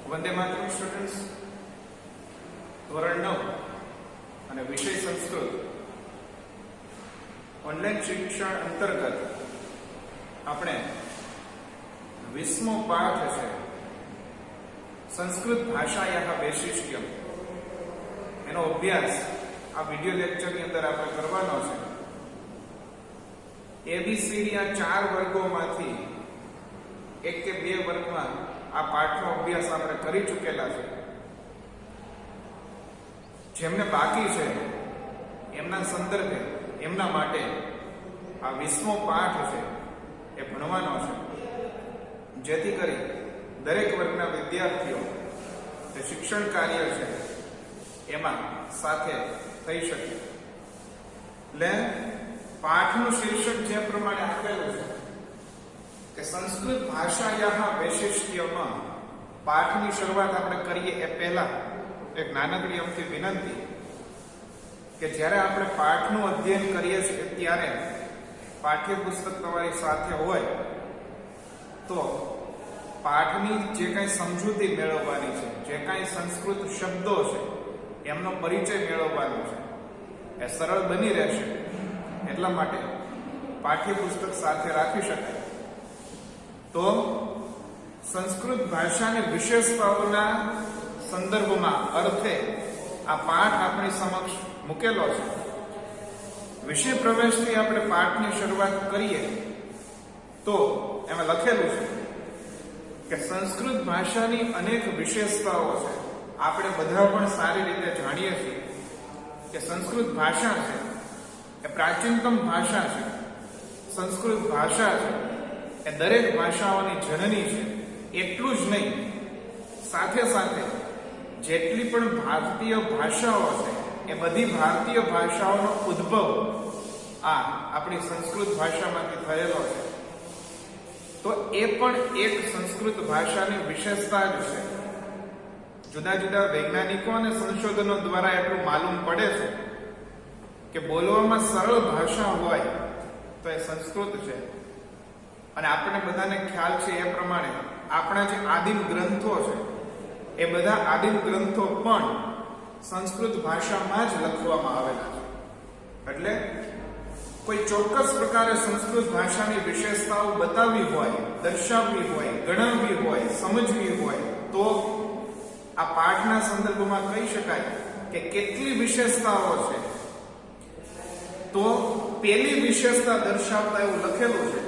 Vande Mataram students, ધોરણ 9 અને વિષય સંસ્કૃત ઓનલાઈન શિક્ષણ અંતર્ગત આપણે 20મો પાઠ છે સંસ્કૃત ભાષાયાઃ વૈશિષ્ટ્યમ, એનો અભ્યાસ આ વિડિયો લેક્ચરની અંદર આપણે કરવાનો છે. એબીસીડી આ 4 વર્ગોમાંથી એક કે 2 વર્ગમાં આ પાઠનો અભ્યાસ આપણે કરી ચૂકેલા છે. જેમને બાકી છે એમના સંદર્ભે એમના માટે આ 20મો પાઠ છે એ ભણવાનો છે, જેથી કરી દરેક વર્ગના વિદ્યાર્થીઓ જે શિક્ષણ કાર્ય છે એમાં સાથે થઈ શકે. એટલે પાઠનું શીર્ષક જે પ્રમાણે આપેલું છે કે સંસ્કૃત ભાષાયાઃ વૈશિષ્ટ્યમાં, પાઠની શરૂઆત આપણે કરીએ એ પહેલા એક નાનકડી અમથી વિનંતી કે જ્યારે આપણે પાઠનું અધ્યયન કરીએ છીએ ત્યારે પાઠ્યપુસ્તક તમારી સાથે હોય તો પાઠની જે કંઈ સમજૂતી મેળવવાની છે, જે કંઈ સંસ્કૃત શબ્દો છે એમનો પરિચય મેળવવાનો છે, એ સરળ બની રહેશે. એટલા માટે પાઠ્યપુસ્તક સાથે રાખી શકાય. તો સંસ્કૃત ભાષાની વિશેષતાઓના સંદર્ભમાં અર્થે આ પાઠ આપણી સમક્ષ મૂકેલો છે. વિષય પ્રવેશથી આપણે પાઠની શરૂઆત કરીએ તો એમાં લખેલું છે કે સંસ્કૃત ભાષાની અનેક વિશેષતાઓ છે. આપણે બધા પણ સારી રીતે જાણીએ છીએ કે સંસ્કૃત ભાષા છે એ પ્રાચીનતમ ભાષા છે. સંસ્કૃત ભાષા છે એ દરેક ભાષાઓની જનની છે. એટલું જ નહીં, સાથે સાથે જેટલી પણ ભારતીય ભાષાઓ છે એ બધી ભારતીય ભાષાઓનો ઉદ્ભવ આપણી સંસ્કૃત ભાષામાંથી થયેલો છે. તો એ પણ એક સંસ્કૃત ભાષાની વિશેષતા જ છે. જુદા જુદા વૈજ્ઞાનિકો અને સંશોધનો દ્વારા એટલું માલુમ પડે છે કે બોલવામાં સરળ ભાષા હોય તો એ સંસ્કૃત છે. અને આપણે બધાને ખ્યાલ છે એ પ્રમાણે આપણા જે આદિમ ગ્રંથો છે એ બધા આદિમ ગ્રંથો પણ સંસ્કૃત ભાષામાં જ લખવામાં આવેલા છે. એટલે કોઈ ચોક્કસ પ્રકારે સંસ્કૃત ભાષાની વિશેષતાઓ બતાવવી હોય, દર્શાવવી હોય, ગણાવવી હોય, સમજવી હોય તો આ પાઠના સંદર્ભમાં કહી શકાય કે કેટલી વિશેષતાઓ છે. તો પેલી વિશેષતા દર્શાવતા એવું લખેલું છે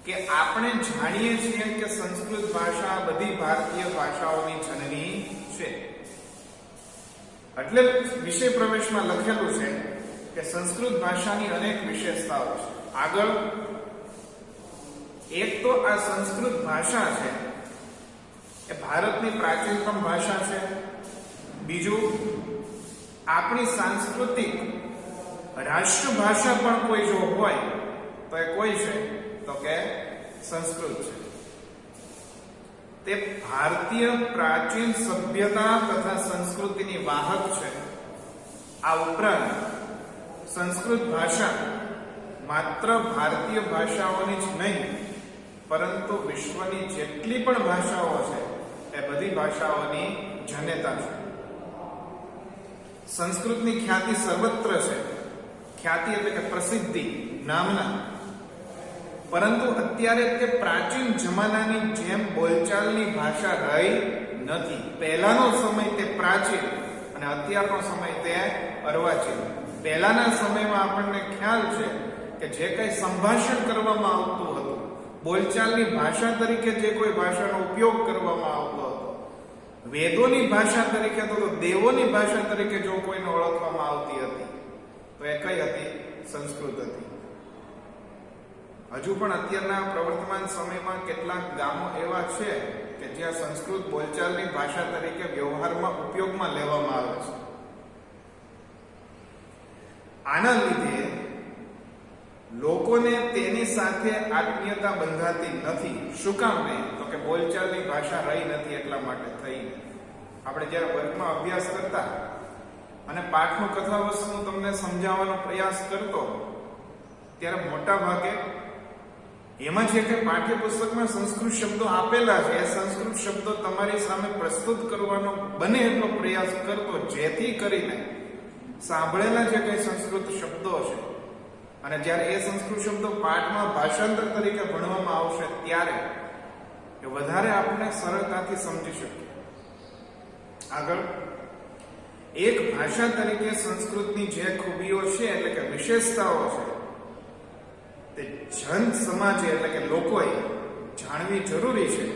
કે આપણે જાણીએ છીએ કે સંસ્કૃત ભાષા બધી ભારતીય ભાષાઓની જનની છે. એટલે વિષય પ્રવેશમાં લખેલું છે કે સંસ્કૃત ભાષાની અનેક વિશેષતાઓ છે. આગળ એક તો આ સંસ્કૃત ભાષા છે એ ભારતની પ્રાચીનતમ ભાષા છે. બીજું, આપણી સાંસ્કૃતિક રાષ્ટ્રભાષા પણ કોઈ જો હોય તો એ કોઈ છે તો કે સંસ્કૃત છે. તે ભારતીય પ્રાચીન સભ્યતા તથા સંસ્કૃતિની વાહક છે. આ ઉપરાંત સંસ્કૃત ભાષા માત્ર ભારતીય ભાષાઓની જ નહીં પરંતુ વિશ્વની જેટલી પણ ભાષાઓ છે એ બધી ભાષાઓની જનેતા છે. સંસ્કૃતની ખ્યાતિ સર્વત્ર છે. ખ્યાતિ એટલે કે પ્રસિદ્ધિ, નામના. પરંતુ અત્યારે તે પ્રાચીન જમાનાની જેમ બોલચાલની ભાષા રહી નથી. પહેલાનો સમય તે પ્રાચીન અને અત્યારનો સમય તે અર્વાચીન. પહેલાના સમયમાં આપણને ખ્યાલ છે કે જે કંઈ સંભાષણ કરવામાં આવતું હતું, બોલચાલની ભાષા તરીકે જે કોઈ ભાષાનો ઉપયોગ કરવામાં આવતો હતો, વેદોની ભાષા તરીકે તો દેવોની ભાષા તરીકે જો કોઈને ઓળખવામાં આવતી હતી તો એ કઈ હતી? સંસ્કૃત હતી. હજુ પણ અત્યારના પ્રવર્તમાન સમયમાં કેટલાક ગામો એવા છે કે જ્યાં સંસ્કૃત બોલચાલની ભાષા તરીકે વ્યવહારમાં ઉપયોગમાં લેવામાં આવે છે. આના લીધે લોકોને તેની સાથે આત્મીયતા બંધાતી નથી. શું કામ નહીં? તો કે બોલચાલની ભાષા રહી નથી એટલા માટે થઈ. આપણે જ્યારે વર્ગમાં અભ્યાસ કરતા અને પાઠનું કથાવસ્તુ તમને સમજાવવાનો પ્રયાસ કરતો ત્યારે મોટા ભાગે એમાં જે કે પાઠ્યપુસ્તકમાં સંસ્કૃત શબ્દો આપેલા છે એ સંસ્કૃત શબ્દો તમારી સામે પ્રસ્તુત કરવાનો બને એટલો પ્રયાસ કરતો, જેથી કરીને સાંભળેલા જે કઈ સંસ્કૃત શબ્દો છે અને જ્યારે એ સંસ્કૃત શબ્દો પાઠમાં ભાષાંતર તરીકે ભણવામાં આવશે ત્યારે એ વધારે આપણે સરળતાથી સમજી શકીએ. આગળ, એક ભાષા તરીકે સંસ્કૃતની જે ખૂબીઓ છે એટલે કે વિશેષતાઓ છે તે જન સમાજે એટલે કે લોકોએ જાણવી જરૂરી છે.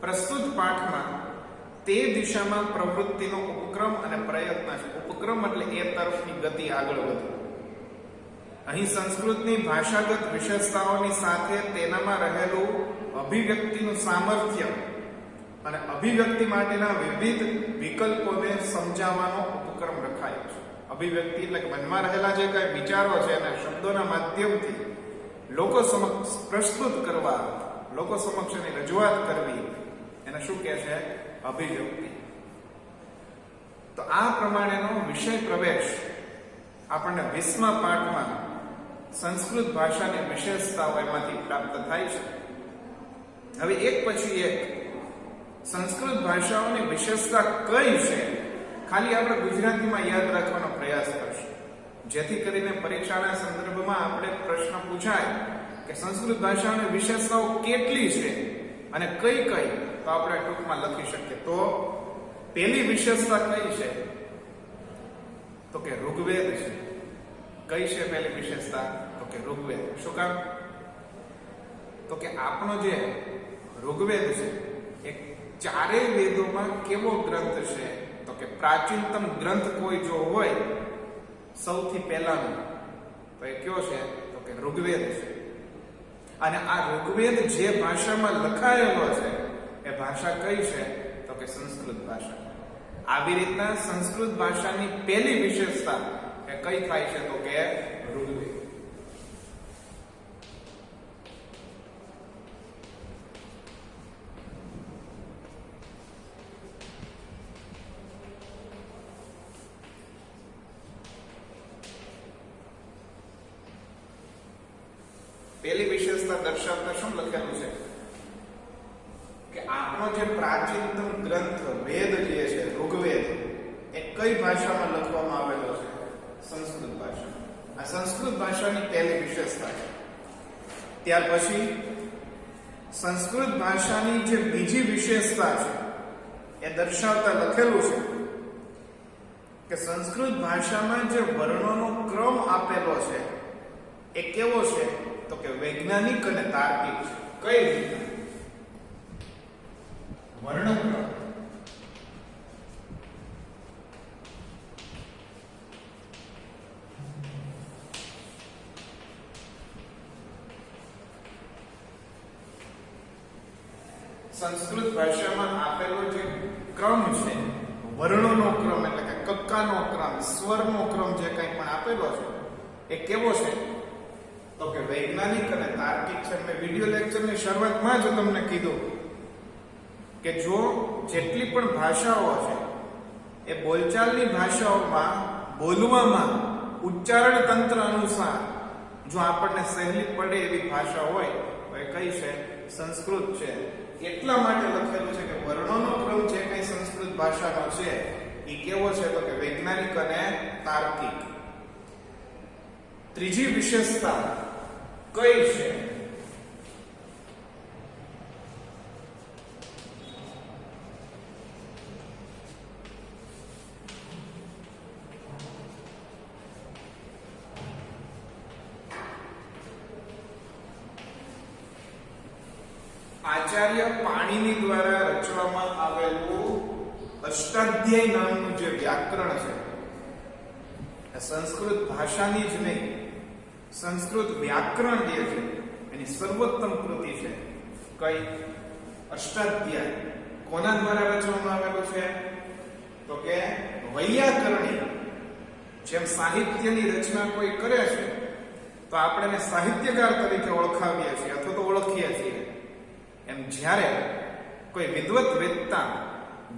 પ્રસ્તુત પાઠમાં તે દિશામાં પ્રવૃત્તિનો ઉપક્રમ અને પ્રયત્ન છે. ઉપક્રમ એટલે એ તરફની ગતિ, આગળ વધવું. અહીં સંસ્કૃતની ભાષાગત વિશેષતાઓની સાથે તેનામાં રહેલું અભિવ્યક્તિનું સામર્થ્ય અને અભિવ્યક્તિ માટેના વિવિધ વિકલ્પોને સમજાવવાનો ઉપક્રમ રખાયો છે. અભિવ્યક્તિ એટલે મનમાં રહેલા જે કઈ વિચારો છે અને શબ્દોના માધ્યમથી લોકો સમક્ષ પ્રસ્તુત કરવા, લોકો સમક્ષ એની રજૂઆત કરવી, એને શું કહે છે? અભિવ્યક્તિ. તો આ પ્રમાણેનો વિષય પ્રવેશ આપણને 20મા પાઠમાં સંસ્કૃત ભાષાની વિશેષતાઓ એમાંથી પ્રાપ્ત થાય છે. હવે એક પછી એક સંસ્કૃત ભાષાઓની વિશેષતા કઈ છે ખાલી આપણે ગુજરાતીમાં યાદ રાખવાનો પ્રયાસ કરશું, જેથી કરીને પરીક્ષાના સંદર્ભમાં આપણે પ્રશ્ન પૂછાય કે સંસ્કૃત ભાષાઓની વિશેષતાઓ કેટલી છે અને કઈ કઈ, તો આપણે ટૂંકમાં લખી શકીએ. તો પહેલી વિશેષતા કઈ છે? તો કે ઋગ્વેદ છે. કઈ છે પહેલી વિશેષતા? તો કે ઋગ્વેદ. શું કામ? તો કે આપણો જે ઋગ્વેદ છે એ ચારેય વેદોમાં કેવો ગ્રંથ છે? તો કે પ્રાચીનતમ ગ્રંથ કોઈ જો હોય સૌથી પહેલાનો તો એ કયો છે? તો કે ઋગ્વેદ છે. અને આ ઋગ્વેદ જે ભાષામાં લખાયેલો છે એ ભાષા કઈ છે? તો કે સંસ્કૃત ભાષા. આવી રીતના સંસ્કૃત ભાષાની પહેલી વિશેષતા એ કઈ થાય છે? તો કે ઋગ્વેદ. પહેલી વિશેષતા દર્શાવતા શું લખેલું છે કે આપણો જે પ્રાચીનતમ ગ્રંથ વેદ જે છે ઋગ્વેદ એ કઈ ભાષામાં લખવામાં આવેલો છે? સંસ્કૃત ભાષા. આ સંસ્કૃત ભાષાની પહેલી વિશેષતા છે. ત્યાર પછી સંસ્કૃત ભાષાની જે બીજી વિશેષતા છે એ દર્શાવતા લખેલું છે કે સંસ્કૃત ભાષામાં જે વર્ણોનો ક્રમ આપેલો છે એ કેવો છે? તો કે વૈજ્ઞાનિક અને તાર્કિક છે. કઈ રીતે? વર્ણક્રમ. સંસ્કૃત ભાષામાં આપેલો જે ક્રમ છે, વર્ણોનો ક્રમ એટલે કે કક્કાનો ક્રમ, સ્વરનો ક્રમ જે કંઈ પણ આપેલો છે એ કેવો છે? તો કે વૈજ્ઞાનિક અને તાર્કિક છે. મેં વિડિયો લેક્ચરની શરૂઆતમાં જ તમને કીધું કે જો જેટલી પણ ભાષાઓ છે એ બોલચાલની ભાષાઓમાં બોલવામાં ઉચ્ચારણ તંત્ર અનુસાર જો આપણને સહેલી પડે એવી ભાષા હોય તો એ કઈ છે? સંસ્કૃત છે. એટલા માટે લખેલું છે કે વર્ણોનો ક્રમ જે કઈ સંસ્કૃત ભાષાનો છે એ કેવો છે? તો કે વૈજ્ઞાનિક અને તાર્કિક. ત્રીજી વિશેષતા કઈ છે? આચાર્ય પાણીની દ્વારા રચવામાં આવેલું અષ્ટાધ્યાયી નામનું જે વ્યાકરણ છે એ સંસ્કૃત ભાષાની જ નહીં, સંસ્કૃત વ્યાકરણ જે છે એની સર્વોત્તમ કૃતિ છે. કઈ? અષ્ટાધ્યાય. કોના દ્વારા રચવામાં આવેલું છે? તો કે વૈયાકરણી. જેમ સાહિત્યની રચના કોઈ કરે છે તો આપણે એને સાહિત્યકાર તરીકે ઓળખાવીએ છીએ અથવા તો ઓળખીએ છીએ, એમ જ્યારે કોઈ વિદ્વત વેદતા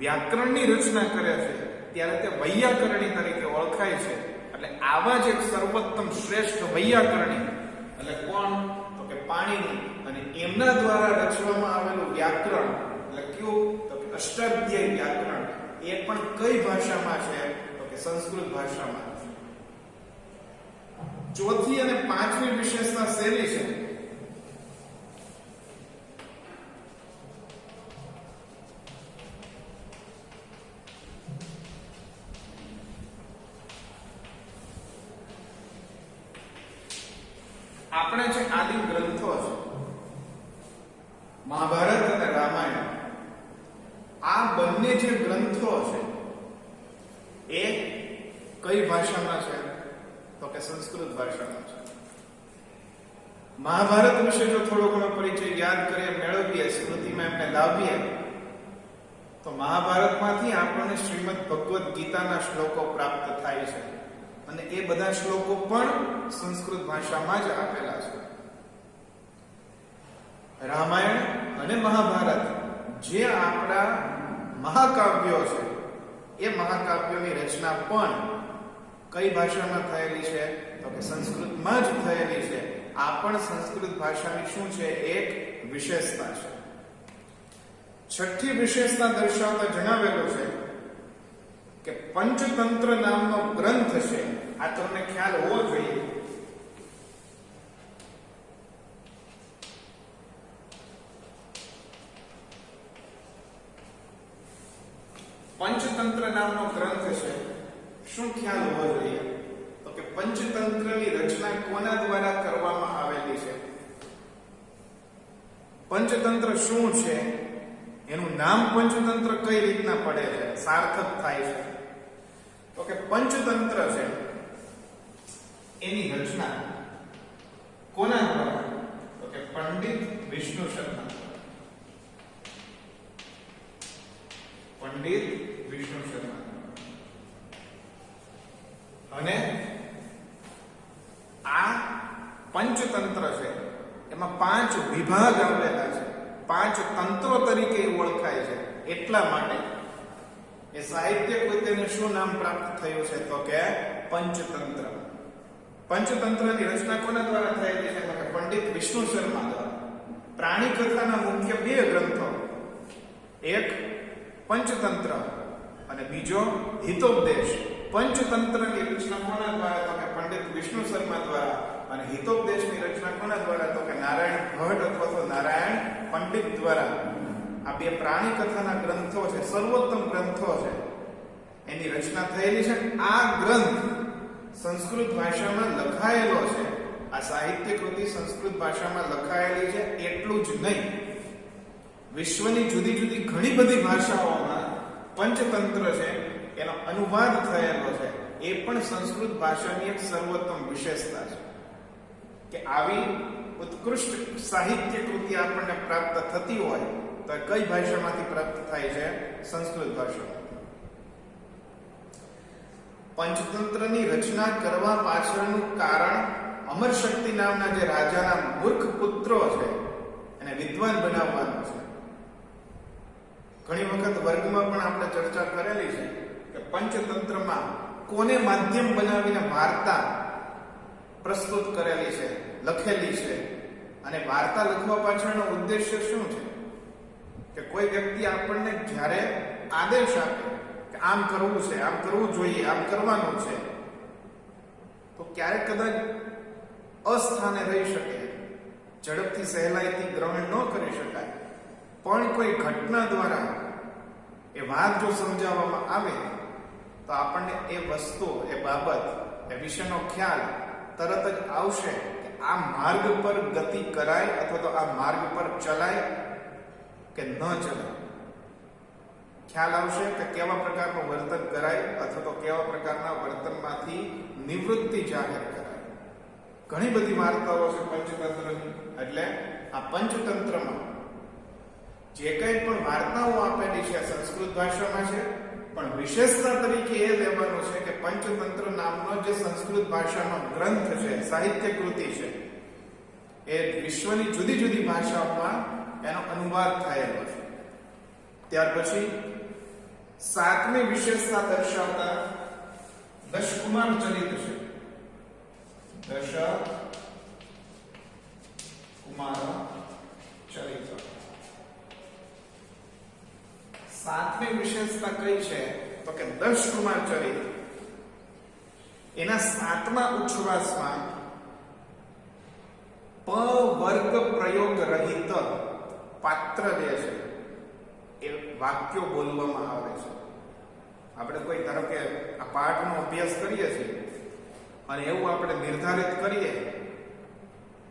વ્યાકરણની રચના કરે છે ત્યારે તે વૈયાકરણી તરીકે ઓળખાય છે. એટલે આવા જ એક સર્વોત્તમ શ્રેષ્ઠ વૈયાકરણી એટલે કોણ? તો કે કે પાણીની, અને એમના દ્વારા રચવામાં આવેલું વ્યાકરણ એટલે કયું તો કે અષ્ટાધ્યાયી વ્યાકરણ એ પણ કઈ ભાષામાં છે તો કે સંસ્કૃત ભાષામાં છે. ચોથી અને પાંચમી વિશેષતા શેની છે? આપણે જે આદિ ગ્રંથો છે મહાભારત અને રામાયણ, આ બંને જે ગ્રંથો છે એ કઈ ભાષામાં છે તો કે સંસ્કૃત ભાષામાં છે. મહાભારત વિશે જો થોડો ઘણો પરિચય યાદ કરીએ, મેળવીએ, સ્મૃતિમાં એમને લાવીએ તો મહાભારતમાંથી આપણને શ્રીમદ ભગવદ્ ગીતાના શ્લોકો પ્રાપ્ત થાય છે, અને એ બધા શ્લોકો પણ સંસ્કૃત ભાષામાં જ આપેલા છે. રામાયણ અને મહાભારત જે આપણા મહાકાવ્યો છે એ મહાકાવ્યોની રચના પણ કઈ ભાષામાં થયેલી છે તો કે સંસ્કૃતમાં જ થયેલી છે. આ પણ સંસ્કૃત ભાષાની શું છે? એક વિશેષતા છે. છઠ્ઠી વિશેષતા દર્શાવતા જણાવેલું છે કે પંચતંત્ર નામનો ગ્રંથ છે. આ તમને ખ્યાલ હોવો જોઈએ. પંચતંત્ર નામનો ગ્રંથ છે. શું ખ્યાલ હોવો જોઈએ તો કે પંચતંત્રની રચના કોના દ્વારા કરવામાં આવેલી છે? પંચતંત્ર શું છે? એનું નામ પંચતંત્ર કઈ રીતના પડે છે, સાર્થક થાય છે? તો કે પંચતંત્ર છે એની રચના કોના દ્વારા તો કે પંડિત વિષ્ણુ શર્મા. પંડિત વિષ્ણુ શર્મા. અને આ પંચતંત્ર છે એમાં 5 વિભાગ આવેલા છે, 5 તંત્રો તરીકે ઓળખાય છે. એટલા માટે એ સાહિત્ય કૃતિને શું નામ પ્રાપ્ત થયું છે તો કે પંચતંત્ર. પંચતંત્રની રચના કોના દ્વારા થયેલી છે તો કે પંડિત વિષ્ણુ શર્મા દ્વારા. પ્રાણી કથાના મુખ્ય 2 ગ્રંથો, એક પંચતંત્ર અને બીજો હિતોપદેશ. પંચતંત્રની રચના કોના દ્વારા તો કે પંડિત વિષ્ણુ શર્મા દ્વારા, અને હિતોપદેશની રચના કોના દ્વારા તો કે નારાયણ ભટ્ટ અથવા તો નારાયણ પંડિત દ્વારા. આ 2 પ્રાણી કથાના ગ્રંથો છે, સર્વોત્તમ ગ્રંથો છે, એની રચના થયેલી છે. આ ગ્રંથ સંસ્કૃત ભાષામાં લખાયેલો છે. આ સાહિત્ય કૃતિ સંસ્કૃત ભાષામાં લખાયેલી છે. એટલું જ નહીં, વિશ્વની જુદી જુદી ઘણી બધી ભાષાઓમાં પંચતંત્ર છે એનો અનુવાદ થયેલો છે. એ પણ સંસ્કૃત ભાષાની એક સર્વોત્તમ વિશેષતા છે કે આવી ઉત્કૃષ્ટ સાહિત્ય કૃતિ આપણને પ્રાપ્ત થતી હોય તો કઈ ભાષામાંથી પ્રાપ્ત થાય છે? સંસ્કૃત ભાષામાંથી. પંચતંત્રની રચના કરવા પાછળનું કારણ અમરશક્તિ નામના જે રાજાના મૂર્ખ પુત્રો છે એને વિદ્વાન બનાવવાનું છે. ઘણી વખત વર્ગમાં પણ આપણે ચર્ચા કરેલી છે કે પંચતંત્રમાં કોને માધ્યમ બનાવીને વાર્તા પ્રસ્તુત કરેલી છે, લખેલી છે, અને વાર્તા લખવા પાછળનો ઉદ્દેશ્ય શું છે? કે કોઈ વ્યક્તિ આપણને જ્યારે આદેશ આપે કે આમ કરવું છે, આમ કરવું જોઈએ, આમ કરવાનું છે, તો ક્યારેક કદાચ અસ્થાને રહી શકે, ઝડપથી સહેલાઈથી ગ્રહણ ન કરી શકાય. પણ કોઈ ઘટના દ્વારા એ વાત જો સમજાવવામાં આવે તો આપણને એ વસ્તુ, એ બાબત, એ વિષયનો ખ્યાલ તરત જ આવશે કે આ માર્ગ પર ગતિ કરાય અથવા તો આ માર્ગ પર ચલાય કે ન ચલાય. ખ્યાલ આવશે કે કેવા પ્રકારનું વર્તન કરાય અથવા તો કેવા પ્રકારના વર્તનમાંથી નિવૃત્તિ જાહેર કરાય. ઘણી બધી વાર્તાઓ છે પંચતંત્રની. એટલે આ પંચતંત્રમાં જે કંઈ પણ વાર્તાઓ આપેલી છે સંસ્કૃત ભાષામાં છે, પણ વિશેષતા તરીકે એ લેવાનું છે કે પંચતંત્ર નામનો જે સંસ્કૃત ભાષાનો ગ્રંથ છે, સાહિત્ય કૃતિ છે, એ વિશ્વની જુદી જુદી ભાષાઓમાં એનો અનુવાદ થયેલો છે. ત્યાર પછી 7મી વિશેષતા દર્શાવતા દશકુમાર ચરિત છે. દશકુમાર વિશેષતા કઈ છે તો કે દશ કુમાર ચરિત એના 7મા ઉચ્છ્વાસમાં પ વર્ગ પ્રયોગ રહિત પાત્ર જે છે એ વાક્યો બોલવામાં આવે છે. આપણે કોઈ ધારો કે આ પાઠનો અભ્યાસ કરીએ છીએ અને એવું આપણે નિર્ધારિત કરીએ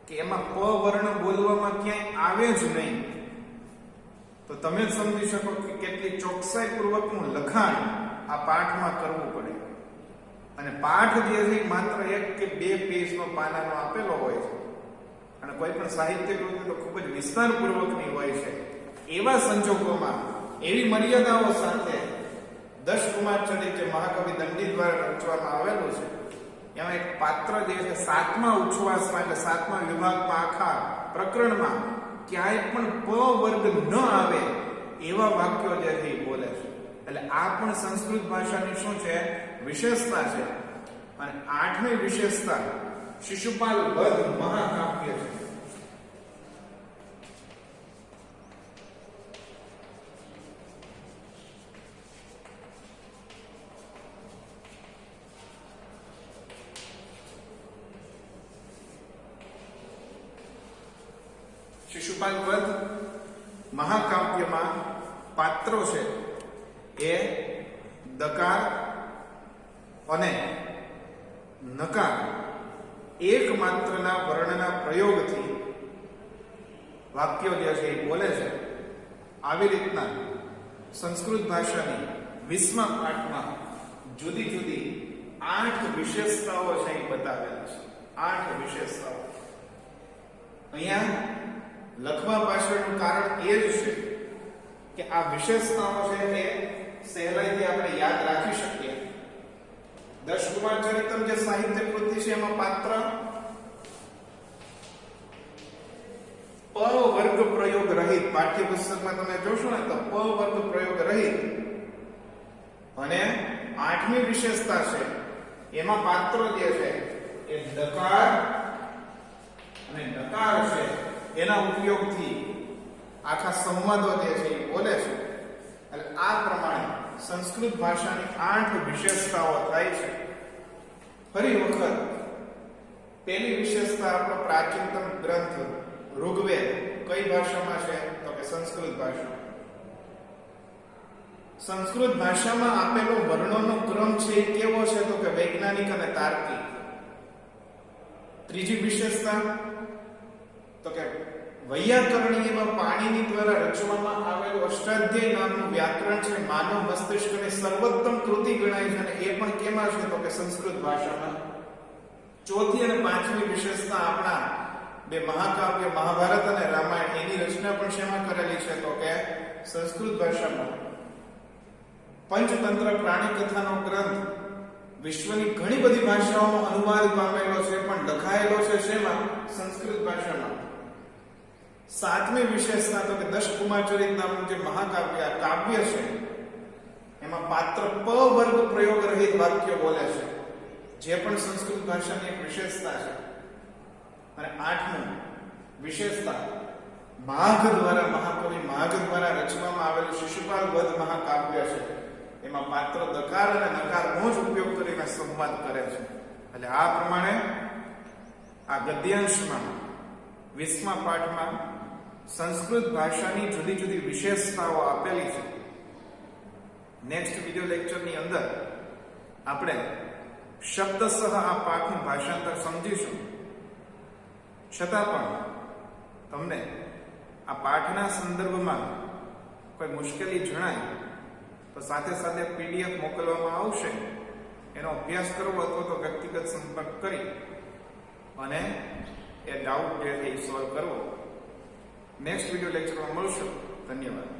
કે એમાં પ વર્ણ બોલવામાં ક્યાંય આવે જ નહીં, તો તમે જ સમજી શકો કે કેટલી ચોકસાઈ પૂર્વકનું લખાણ આ પાઠમાં કરવું પડે. અને પાઠ જે છે માત્ર 1 કે 2 પેજનો પાનાનો આપેલો હોય છે અને કોઈ પણ સાહિત્ય કૃતિ તો ખૂબ જ વિસ્તારપૂર્વકની હોય છે. એવા સંજોગોમાં એવી મર્યાદાઓ સાથે દશ કુમાર ચરિત જે મહાકવિ દંડી દ્વારા રચવામાં આવેલું છે એમાં એક પાત્ર જે છે 7મા ઉચ્છ્વાસમાં એટલે 7મા વિભાગમાં આખા પ્રકરણમાં ક્યાંય પણ પ વર્ગ ન આવે એવા વાક્યો જે છે એ બોલે છે. એટલે આ પણ સંસ્કૃત ભાષાની શું છે? વિશેષતા છે. અને 8મી વિશેષતા શિશુપાલ વધ મહાકાવ્ય છે. શિશુપાલ વધ મહાકાવ્યમાં પાત્રો છે એ દકાર અને નકાર એકમાત્રના વર્ણના પ્રયોગથી વાક્યો જે છે એ બોલે છે. આવી રીતના સંસ્કૃત ભાષાની 20મા પાઠમાં જુદી જુદી 8 વિશેષતાઓ છે એ બતાવેલી છે. 8 વિશેષતાઓ. અહીંયા લખવા પાછળનું કારણ એ જ છે કે આ વિશેષતાઓ છે એ સહેલાઈથી આપણે યાદ રાખી શકીએ. દશ કુમાર ચરિતમ જે સાહિત્ય કૃતિ છે એમાં પાત્ર પ વર્ગ પ્રયોગ રહિત, પાઠ્યપુસ્તકમાં તમે જોશો ને તો પ વર્ગ પ્રયોગ રહિત. અને 8મી વિશેષતા છે એમાં પાત્રો જે છે એ દકાર અને નકાર છે એના ઉપયોગથી આખા સંવાદો જે છે એ બોલે છે. એટલે આ પ્રમાણે સંસ્કૃત ભાષાની 8 વિશેષતાઓ થાય છે. ફરી વખત પહેલી વિશેષતા આપણો પ્રાચીનતમ ગ્રંથ ઋગ્વેદ કઈ ભાષામાં છે તો કે સંસ્કૃત ભાષા. સંસ્કૃત ભાષામાં આપેલો વર્ણોનો ક્રમ છે એ કેવો છે તો કે વૈજ્ઞાનિક અને તાર્કિક. ત્રીજી વિશેષતા તો કે વૈયાકરણીયમાં પાણીની દ્વારા રચવામાં આવેલું અષ્ટાધ્યાયી નામનું વ્યાકરણ છે માનવ મસ્તિષ્કની સર્વોત્તમ કૃતિ ગણાય છે અને એ પણ કેમાં છે તો કે સંસ્કૃત ભાષામાં. ચોથી અને પાંચમી વિશેષતા આપણા બે મહાકાવ્ય મહાભારત અને રામાયણ એની રચના પણ શેમાં કરેલી છે તો કે સંસ્કૃત ભાષામાં. પંચતંત્ર પ્રાણી કથાનો ગ્રંથ વિશ્વની ઘણી બધી ભાષાઓમાં અનુવાદ પામેલો છે પણ લખાયેલો છે શેમાં? સંસ્કૃત ભાષામાં. સાતમી વિશેષતા તો કે દશ કુમાર ચરિત નામનું જે મહાકાવ્ય કાવ્ય છે એમાં પાત્ર પ વર્ગ પ્રયોગ રહિત વાક્યો બોલે છે, જે પણ સંસ્કૃત ભાષાની એક વિશેષતા છે. અને આઠમું વિશેષતા માઘ દ્વારા, મહાકવિ માઘ દ્વારા રચવામાં આવેલું શિશુપાલ વધ મહાકાવ્ય છે. એમાં પાત્ર દકાર અને નકારનો જ ઉપયોગ કરીને સંવાદ કરે છે. એટલે આ પ્રમાણે આ ગદ્યાંશમાં 20મા પાઠમાં સંસ્કૃત ભાષાની જુદી જુદી વિશેષતાઓ આપેલી છે. નેક્સ્ટ વિડિયો લેક્ચરની અંદર આપણે શબ્દસહ આ પાઠનું ભાષાંતર સમજીશું. છતાં પણ તમને આ પાઠના સંદર્ભમાં કોઈ મુશ્કેલી જણાય તો સાથે સાથે પીડીએફ મોકલવામાં આવશે. એનો અભ્યાસ કરવો અથવા તો વ્યક્તિગત સંપર્ક કરી અને એ ડાઉટ જે છે એ સોલ્વ કરવો. નેક્સ્ટ વિડિયો લેક્ચરમાં મળશું. ધન્યવાદ.